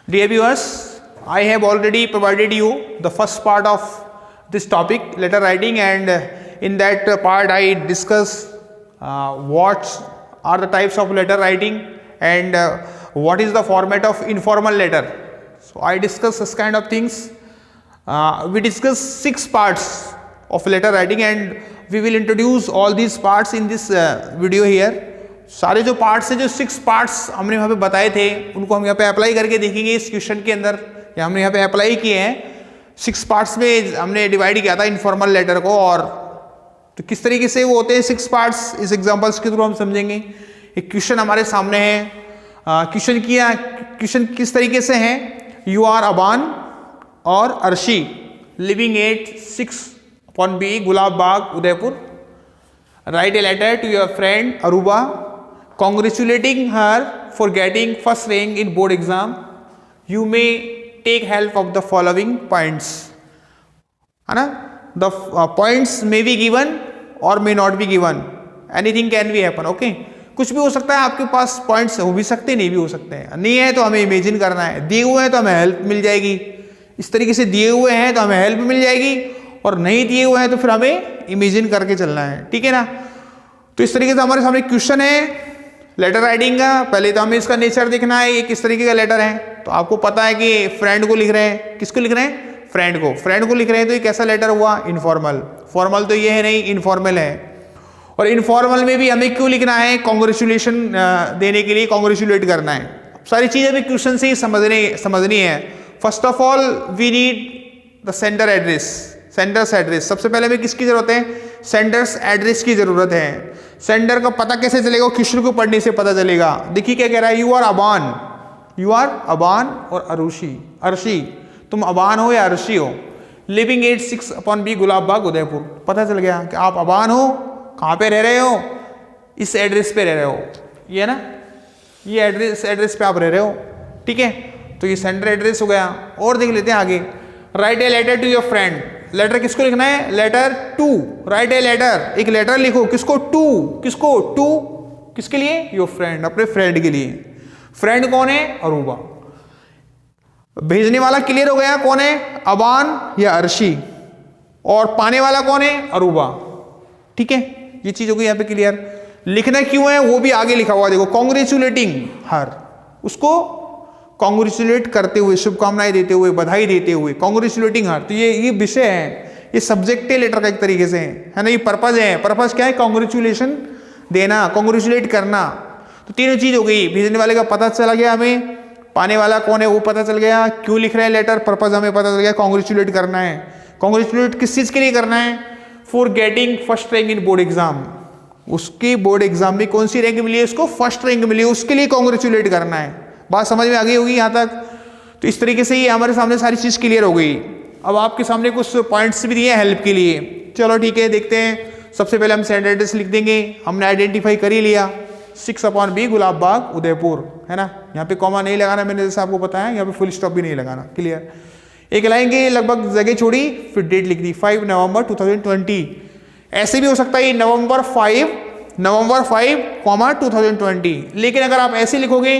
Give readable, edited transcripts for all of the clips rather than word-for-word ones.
Dear viewers, I have already provided you the first part of this topic, letter writing, and in that part I discuss what are the types of letter writing and what is the format of informal letter. So I discuss this kind of things. We discuss 6 parts of letter writing and we will introduce all these parts in this video here. सारे जो parts हैं, जो 6 parts हमने यहाँ पे बताए थे, उनको हम यहाँ पे अप्लाई करके देखेंगे इस क्वेश्चन के अंदर, या हमने यहाँ पे अप्लाई किए हैं। 6 पार्ट्स में हमने डिवाइड किया था इनफॉर्मल लेटर को, और तो किस तरीके से वो होते हैं 6 पार्ट्स, इस एग्जांपल्स के थ्रू हम समझेंगे। एक क्वेश्चन हमारे सामने है, क्वेश्चन किस तरीके से है, you are Aban or Arshi living at 6/B Gulab Bagh Udaipur, write a letter to your friend Aruba congratulating her for getting first rank in board exam. You may take help of the following points. है ना? The points may be given or may not be given. Anything can be happen. Okay? कुछ भी हो सकता है, आपके पास points हो भी सकते हैं, नहीं भी हो सकते हैं। नहीं है तो हमें इमेजिन करना है, दिए हुए हैं तो हमें हेल्प मिल जाएगी। इस तरीके से दिए हुए हैं तो हमें हेल्प मिल जाएगी, और नहीं दिए हुए हैं तो फिर हमें इमेजिन करके चलना है। ठीक है ना? तो इस तरीके से हमारे सामने क्वेश्चन है लेटर राइटिंग का। पहले तो हमें इसका नेचर देखना है, ये किस तरीके का लेटर है। तो आपको पता है कि फ्रेंड को लिख रहे हैं, किसको लिख रहे हैं, फ्रेंड को लिख रहे हैं, तो ये कैसा लेटर हुआ, इनफॉर्मल। फॉर्मल तो ये है नहीं, इनफॉर्मल है। और इनफॉर्मल में भी हमें क्यों लिखना है, कॉन्ग्रेचुलेशन देने के लिए कॉन्ग्रेचुलेट करना है। सारी चीजें भी क्वेश्चन से ही समझनी है। First of all we need the sender address, senders address. सबसे पहले हमें किसकी जरूरत है, सेंडर्स एड्रेस की जरूरत है। सेंडर का पता कैसे चलेगा, क्वेश्चन को पढ़ने से पता चलेगा। देखिए क्या कह रहा है, you are Aban or Arshi, तुम अबान हो या अर्शी हो। Living at 6/B Gulab Bagh Udaipur, पता चल गया कि आप अबान हो, कहाँ पे रह रहे हो, इस एड्रेस पे रह रहे हो, ये ना, ये एड्रेस पे आप रह रहे हो। ठीक है, तो ये सेंडर एड्रेस हो गया। और देख लेते हैं आगे, write a letter to your friend. Letter किसको लिखना है, letter to, write a letter, एक लेटर लिखो, किसको, टू, किसके लिए, योर फ्रेंड, अपने फ्रेंड के लिए। फ्रेंड कौन है, अरूबा। भेजने वाला क्लियर हो गया, कौन है, अबान या अर्शी, और पाने वाला कौन है, अरूबा। ठीक है, ये चीज हो गई यहाँ पे क्लियर। लिखना क्यों है वो भी आगे लिखा हुआ, देखो, कॉन्ग्रेचुलेटिंग हर, उसको कॉन्ग्रेचुलेट करते हुए, शुभकामनाएं देते हुए, बधाई देते हुए, कॉन्ग्रेचुलेटिंग हर। तो ये विषय है, ये सब्जेक्ट है लेटर का एक तरीके से, है ना। ये पर्पज है, पर्पज क्या है, कॉन्ग्रेचुलेशन देना, कॉन्ग्रेचुलेट करना। तो तीनों चीज हो गई, भेजने वाले का पता चला गया हमें, पाने वाला कौन है वो पता चल गया, क्यों लिख रहे हैं लेटर, पर्पज हमें पता चल गया, कॉन्ग्रेचुलेट करना है। कॉन्ग्रेचुलेट किस चीज के लिए करना है, for getting first rank in board exam. उसकी बोर्ड एग्जाम में कौन सी रैंक मिली है, उसको फर्स्ट रैंक मिली है, उसके लिए कॉन्ग्रेचुलेट करना है। बात समझ में आ गई होगी यहाँ तक। तो इस तरीके से ये हमारे सामने सारी चीज क्लियर हो गई। अब आपके सामने कुछ पॉइंट्स भी दिए हेल्प के लिए, चलो ठीक है, देखते हैं। सबसे पहले हम सेंडर एड्रेस लिख देंगे, हमने आइडेंटिफाई कर ही लिया, 6/B गुलाब बाग उदयपुर, है ना। यहाँ पे कॉमा नहीं लगाना, मैंने जैसे आपको बताया, यहाँ पे फुल स्टॉप भी नहीं लगाना, क्लियर। एक लाइन की लगभग जगह छोड़ी, फिर डेट लिख दी, 5 नवंबर 2020। ऐसे भी हो सकता है नवंबर 5, 2020। लेकिन अगर आप ऐसे लिखोगे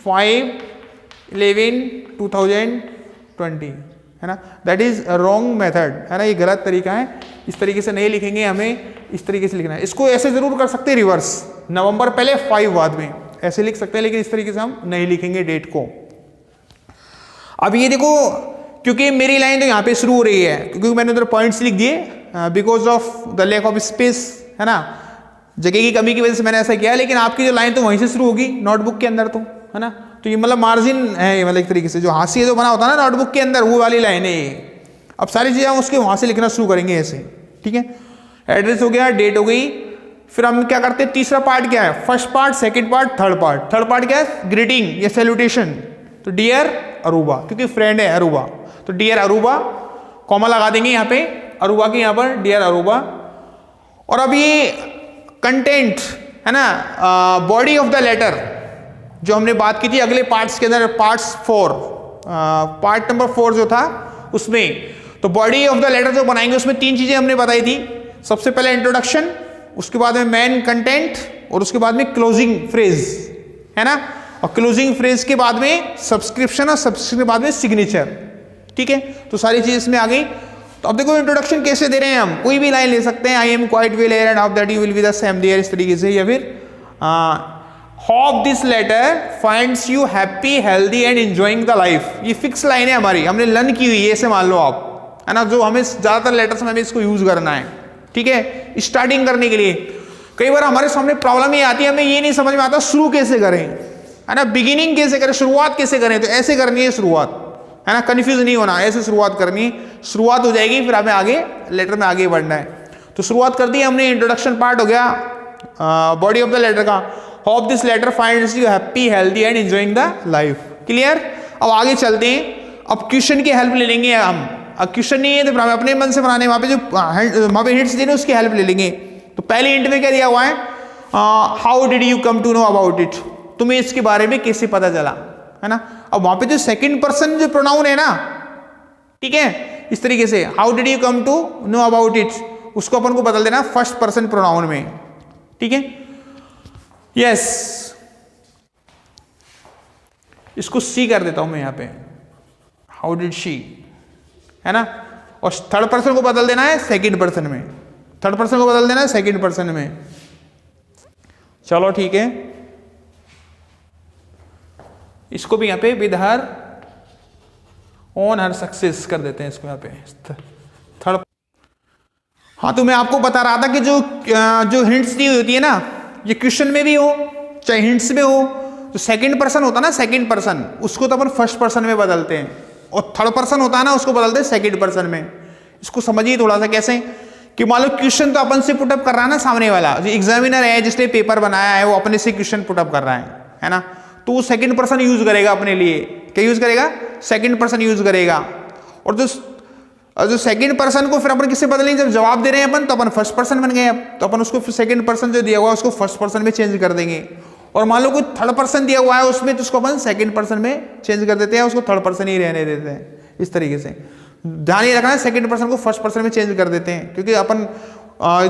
5/11/2020, है ना, दैट इज रॉन्ग मेथड, है ना, ये गलत तरीका है। इस तरीके से नहीं लिखेंगे, हमें इस तरीके से लिखना है। इसको ऐसे जरूर कर सकते हैं, रिवर्स, नवंबर पहले 5 बाद में, ऐसे लिख सकते हैं, लेकिन इस तरीके से हम नहीं लिखेंगे डेट को। अब ये देखो, क्योंकि मेरी लाइन तो यहाँ पे शुरू हो रही है, क्योंकि मैंने उधर पॉइंट्स लिख दिए, because of the lack of space, है ना, जगह की कमी की वजह से मैंने ऐसा किया। लेकिन आपकी जो लाइन तो वहीं से शुरू होगी, नोटबुक के अंदर, तो है ना। तो ये मतलब मार्जिन है, मतलब एक तरीके से जो हाशिया जो बना होता है ना नोटबुक के अंदर, वो वाली लाइन है ये। अब सारी चीजें हम उसके वहां से लिखना शुरू करेंगे ऐसे। ठीक है, एड्रेस हो गया, डेट हो गई। फिर हम क्या करते हैं, तीसरा पार्ट क्या है, first part, second part, third part. Third part क्या है, ग्रीटिंग या सैल्यूटेशन। तो डियर अरूबा, क्योंकि फ्रेंड है अरूबा, तो डियर अरूबा, कॉमा लगा देंगे यहाँ पे, अरूबा के यहाँ पर डियर अरूबा। और अब ये कंटेंट, है ना, बॉडी ऑफ द लेटर जो हमने बात की थी अगले पार्ट्स के अंदर, पार्ट नंबर 4 जो था उसमें, तो बॉडी ऑफ द लेटर जो बनाएंगे उसमें 3 चीजें हमने बताई थी। सबसे पहले इंट्रोडक्शन, उसके बाद में मेन कंटेंट, और उसके बाद में क्लोजिंग फ्रेज, है ना। और क्लोजिंग फ्रेज के बाद में सब्सक्रिप्शन और सब्सक्रिप्शन के बाद में सिग्नेचर। ठीक है, तो सारी चीज इसमें आ गई। तो अब देखो इंट्रोडक्शन कैसे दे रहे हैं हम, कोई भी लाइन ले सकते हैं, I am quite well here and how that you will be the same there, इस तरीके से, या फिर hope this letter finds you happy healthy and enjoying the life. ये फिक्स लाइन है हमारी, हमने लर्न की हुई है, ऐसे मान लो आप, है ना, जो हमें ज्यादातर लेटर्स में हमें इसको यूज करना है। ठीक है, स्टार्टिंग करने के लिए कई बार हमारे सामने प्रॉब्लम ये आती है, हमें ये नहीं समझ में आता शुरू कैसे करें, है ना, बिगिनिंग कैसे करें, शुरुआत कैसे करें। तो ऐसे करनी है शुरुआत, है ना, कंफ्यूज नहीं होना, ऐसे शुरुआत करनी है, शुरुआत हो जाएगी, फिर हमें आगे लेटर में आगे बढ़ना है। तो शुरुआत कर दी हमने, इंट्रोडक्शन पार्ट हो गया बॉडी ऑफ द लेटर का। Hope this letter finds you happy healthy and enjoying the life. Clear. अब आगे चलते हैं, अब क्वेश्चन की हेल्प ले लेंगे हम। अब क्वेश्चन नहीं है तो हम अपने मन से बनाने, वहां पे जो वहां पे हिंट्स देने उसकी हेल्प ले लेंगे। तो पहले हिंट में क्या दिया हुआ है, how did you come to know about it, तुम्हें इसके बारे में कैसे पता चला, है ना। अब वहां पे जो सेकंड पर्सन जो प्रोनाउन है ना, ठीक है, इस तरीके से how did you come to know about it, उसको अपन को बदल देना फर्स्ट पर्सन प्रोनाउन में। ठीक है, यस, इसको सी कर देता हूं मैं यहां पे, हाउ डिड शी, है ना, और थर्ड पर्सन को बदल देना है सेकंड पर्सन में, थर्ड पर्सन को बदल देना है सेकंड पर्सन में। चलो ठीक है, इसको भी यहां पे with her on her success कर देते हैं इसको यहां पे थर्ड। हाँ, तो मैं आपको बता रहा था कि जो हिंट्स दी होती है ना, ये क्वेश्चन में भी हो चाहे हिंट्स में हो, तो सेकंड पर्सन होता ना, सेकंड पर्सन, उसको तो अपन फर्स्ट पर्सन में बदलते हैं, और थर्ड पर्सन होता है ना, उसको बदलते हैं सेकंड पर्सन में। इसको समझिए थोड़ा सा कैसे, कि मान लो क्वेश्चन तो अपन से पुटअप कर रहा है ना, सामने वाला जो एग्जामिनर है जिसने पेपर बनाया है वो अपने से क्वेश्चन पुटअप कर रहा है ना, तो वो सेकंड पर्सन यूज करेगा अपने लिए, क्या यूज करेगा, सेकंड पर्सन यूज करेगा। और जो सेकंड पर्सन को फिर अपन किससे बदलेंगे, जब जवाब दे रहे हैं अपन तो अपन फर्स्ट पर्सन बन गए, अब तो अपन उसको सेकंड पर्सन जो दिया हुआ है उसको फर्स्ट पर्सन में चेंज कर देंगे। और मान लो कोई थर्ड पर्सन दिया हुआ है उसमें, तो उसको अपन सेकंड पर्सन में चेंज कर देते हैं, उसको थर्ड पर्सन ही रहने देते हैं। इस तरीके से ध्यान ये रखना है, सेकंड पर्सन को फर्स्ट पर्सन में चेंज कर देते हैं, क्योंकि अपन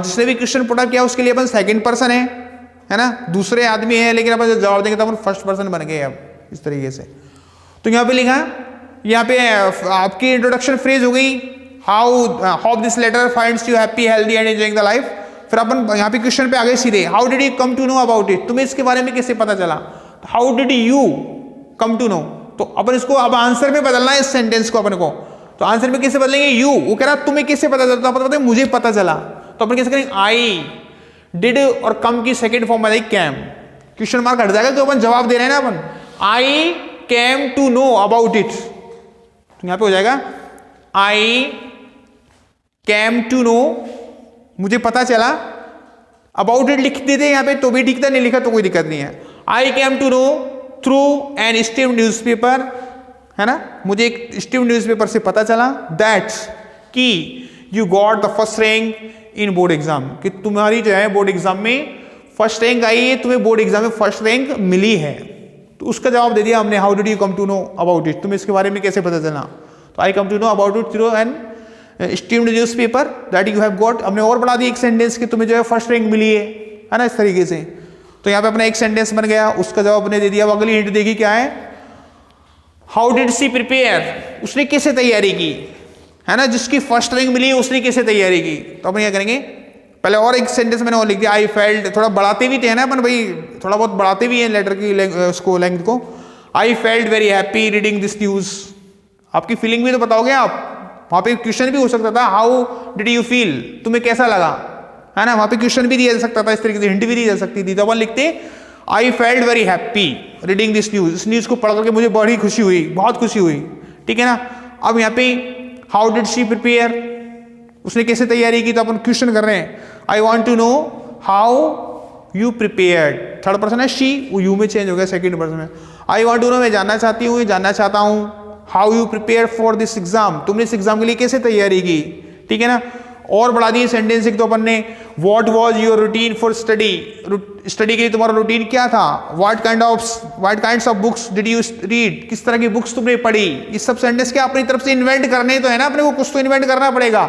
जिसने भी क्वेश्चन पुटअप किया उसके लिए अपन सेकंड पर्सन है ना, दूसरे आदमी है, लेकिन अपन जब जवाब देंगे तो अपन फर्स्ट पर्सन बन गए अब, इस तरीके से। तो यहाँ पे लिखा, यहाँ पे आपकी इंट्रोडक्शन फ्रेज हो गई, how hope this letter finds you happy healthy and enjoying the life. फिर अपन यहाँ पे क्वेश्चन पे आ गए सीधे, how did you come to know about it, तुम्हें इसके बारे में कैसे पता चला, how did you come to know, तो अपन इसको अब आंसर में बदलना है इस सेंटेंस को अपन को। तो आंसर में कैसे बदलेंगे, यू, वो कह रहा तुम्हें कैसे पता चला, तो अपन बताते मुझे पता चला, तो अपन कैसे करेंगे, आई डिड और कम की सेकंड फॉर्म में कैम, क्वेश्चन मार्क हट जाएगा, तो अपन जवाब दे रहे हैं ना अपन, I came to know about it, तो यहां पे हो जाएगा आई कैम टू नो, मुझे पता चला, अबाउट इट लिख देते यहाँ पे तो भी ठीक था, नहीं लिखा तो कोई दिक्कत नहीं है। I came to know through an esteemed newspaper, है ना, मुझे एक स्टीम न्यूज़पेपर से पता चला, दैट्स कि you got the first rank in board exam, कि तुम्हारी जो है बोर्ड एग्जाम में फर्स्ट रैंक आई है, तुम्हें बोर्ड एग्जाम में फर्स्ट रैंक मिली है। तो उसका जवाब दे दिया हमने, how did you come to know about it, तुम्हें इसके बारे में कैसे पता चला, तो I came to know about it through an esteemed newspaper that you have got, हमने और बढ़ा दी एक सेंटेंस कि तुम्हें जो है फर्स्ट रैंक मिली है ना, इस तरीके से। तो यहाँ पे अपना एक सेंटेंस बन गया, उसका जवाब हमने दे दिया। अगली हिंट देखी क्या है, हाउ डिड सी प्रिपेयर, उसने कैसे तैयारी की, है ना, जिसकी फर्स्ट रैंक मिली उसने कैसे तैयारी की। तो अपन क्या करेंगे, पहले और एक सेंटेंस मैंने और लिख दिया, आई फेल्ट, थोड़ा बढ़ाते भी थे ना अपन भाई, थोड़ा बहुत बढ़ाते भी हैं लेटर की उसको लेंथ को, I felt very happy reading this news, आपकी फीलिंग भी तो बताओगे आप, वहां पे क्वेश्चन भी हो सकता था, हाउ डिड यू फील, तुम्हें कैसा लगा, है ना, वहां पे क्वेश्चन भी दिया जा सकता था, इस तरीके से हिंट भी दी जा सकती थी। तो अपन लिखते I felt very happy reading this news, इस न्यूज को पढ़ करके मुझे बड़ी खुशी हुई, बहुत खुशी हुई, ठीक है ना। अब यहाँ पे हाउ डिड शी प्रिपेयर, उसने कैसे तैयारी की, तो अपन क्वेश्चन कर रहे हैं, I want to know how you prepared, third person है शी, वो यू में चेंज हो गया सेकंड पर्सन में, आई वॉन्ट टू नो, मैं जानना चाहती हूँ, जानना चाहता हूँ, how you prepare for this exam, तुमने इस एग्जाम के लिए कैसे तैयारी की, ठीक है ना। और बढ़ा दिए सेंटेंस एक, तो अपन ने what was your routine for study, study के लिए तुम्हारा रूटीन क्या था, what kinds of books did you read, किस तरह की बुक्स तुमने पढ़ी। ये सब सेंटेंस क्या अपनी तरफ से इन्वेंट करने तो है ना, अपने को कुछ तो इन्वेंट करना पड़ेगा।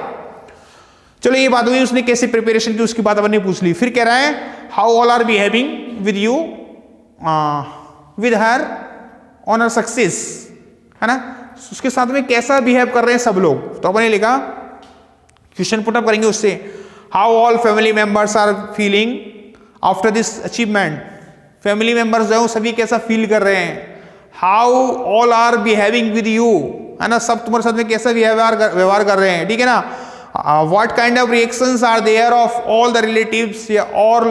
चलो ये बात हुई, उसने कैसे प्रिपरेशन की उसकी बात अपन ने पूछ ली। फिर कह रहा है how all are behaving with you, with her on her success, है ना, उसके साथ में कैसा बिहेव कर रहे हैं सब लोग। तो अपने लिखा, क्वेश्चन पुटअप करेंगे उससे, how all family members are feeling after this achievement, family members जो है सभी कैसा फील कर रहे हैं। How all are behaving with you, है ना, सब तुम्हारे साथ में कैसा व्यवहार कर रहे हैं, ठीक है ना। What kind of reactions are there of all the relatives या all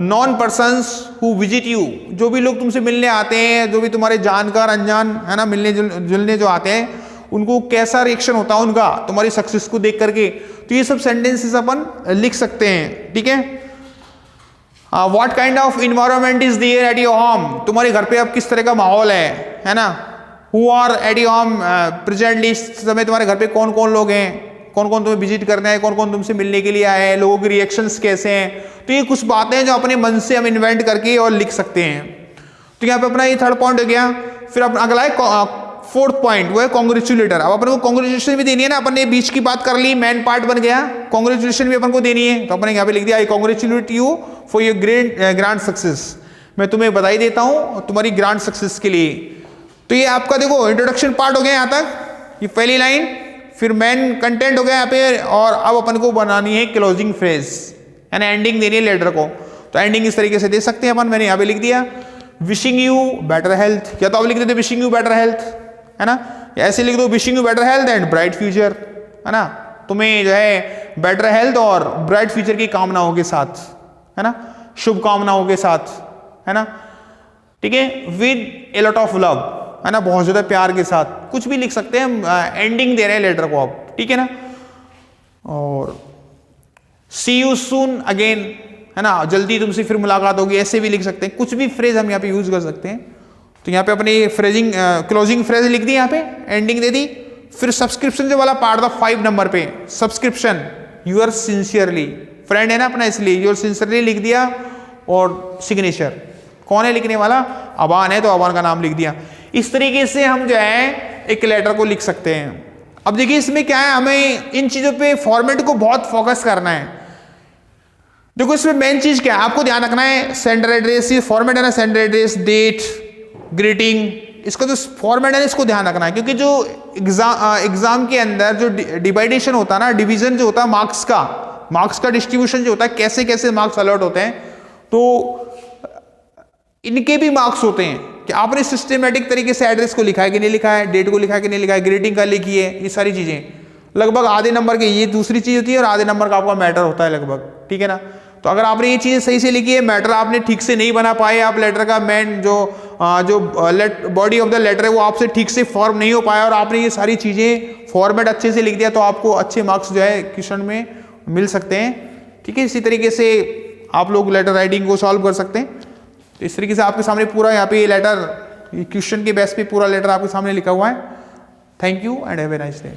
known persons who visit you, जो भी लोग तुमसे मिलने आते हैं, जो भी तुम्हारे जानकार अनजान, है ना, मिलने जुलने जो आते हैं, उनको कैसा रिएक्शन होता है उनका तुम्हारी सक्सेस को देख करके। तो ये सब सेंटेंसेस अपन लिख सकते हैं, ठीक है। What kind of environment is there at your home, तुम्हारे घर पे अब किस तरह का माहौल है ना। Who are at your home presently, इस समय तुम्हारे घर पे कौन कौन लोग हैं, कौन कौन तुम्हें विजिट करना है, कौन कौन तुमसे मिलने के लिए आए हैं, लोगों के रिएक्शंस कैसे हैं। तो ये कुछ बातें हैं जो अपने मन से हम इन्वेंट करके और लिख सकते हैं। तो यहाँ पे अपना ये थर्ड पॉइंट हो गया। फिर अपना अगला है फोर्थ पॉइंट, वो है कॉन्ग्रेचुलेटर। अब अपन को कॉन्ग्रेचुलेशन भी देनी है ना, अपन ने बीच की बात कर ली, मेन पार्ट बन गया, कॉन्ग्रेचुलेशन भी अपन को देनी है। तो अपन ने यहाँ पे लिख दिया, I congratulate you for your grand success, मैं तुम्हें बधाई देता हूँ तुम्हारी ग्रैंड सक्सेस के लिए। तो ये आपका देखो इंट्रोडक्शन पार्ट हो गया यहाँ तक, ये पहली लाइन, फिर मेन कंटेंट हो गया यहाँ पे, और अब अपन को बनानी है क्लोजिंग फ्रेज, यानी एंडिंग देनी है लेटर को। तो एंडिंग इस तरीके से दे सकते हैं अपन, मैंने यहाँ पे लिख दिया विशिंग यू बेटर हेल्थ, या तो आप लिख देते विशिंग यू बेटर हेल्थ, है ना, या ऐसे लिख दो wishing you better health and bright future, है ना, तुम्हें जो है बेटर हेल्थ और ब्राइट फ्यूचर की कामनाओं के साथ, है ना, शुभकामनाओं के साथ, है ना, ठीक है, with a lot of love, है ना, बहुत ज्यादा प्यार के साथ, कुछ भी लिख सकते हैं, एंडिंग दे रहे हैं लेटर को आप, ठीक है ना। और सी यू सून अगेन, है ना, जल्दी तुमसे फिर मुलाकात होगी, ऐसे भी लिख सकते हैं, कुछ भी फ्रेज हम यहाँ पे यूज कर सकते हैं। तो यहाँ पे अपनी फ्रेजिंग क्लोजिंग फ्रेज लिख दी, यहाँ पे एंडिंग दे दी। फिर सब्सक्रिप्शन जो वाला पार्ट था 5 नंबर पे, सब्सक्रिप्शन यूर सिंसियरली, फ्रेंड है ना अपना इसलिए यूर सिंसियरली लिख दिया, और सिग्नेचर कौन है लिखने वाला, अबान है तो अबान का नाम लिख दिया। इस तरीके से हम जो है एक लेटर को लिख सकते हैं। अब देखिए इसमें क्या है, हमें इन चीजों पे फॉर्मेट को बहुत फोकस करना है। देखो इसमें मेन चीज क्या है, आपको ध्यान रखना है, सेंडर एड्रेस, ये फॉर्मेट है ना, सेंडर एड्रेस, डेट, ग्रीटिंग, इसका जो फॉर्मेट है इसको ध्यान रखना है, क्योंकि जो एग्जाम के अंदर जो डिवाइडेशन होता है ना, डिवीजन जो होता है मार्क्स का डिस्ट्रीब्यूशन जो होता है, कैसे कैसे मार्क्स अलॉट होते हैं, तो इनके भी मार्क्स होते हैं कि आपने सिस्टमेटिक तरीके से एड्रेस को लिखा है कि नहीं लिखा है, डेट को लिखा है कि नहीं लिखा है, ग्रीटिंग का लिखी है, ये सारी चीजें लगभग आधे नंबर के, ये दूसरी चीज होती है, और आधे नंबर का आपका मैटर होता है लगभग, ठीक है ना। तो अगर आपने ये चीजें सही से लिखी है, मैटर आपने ठीक से नहीं बना पाए, आप लेटर का मेन जो बॉडी ऑफ द लेटर है वो आपसे ठीक से फॉर्म नहीं हो पाया, और आपने ये सारी चीजें फॉर्मेट अच्छे से लिख दिया, तो आपको अच्छे मार्क्स जो है क्वेश्चन में मिल सकते हैं, ठीक है। इसी तरीके से आप लोग लेटर राइटिंग को सॉल्व कर सकते हैं। तो इस तरीके से आपके सामने पूरा यहाँ पे लेटर, क्वेश्चन के बेस पे पूरा लेटर आपके सामने लिखा हुआ है। Thank you and have a nice day.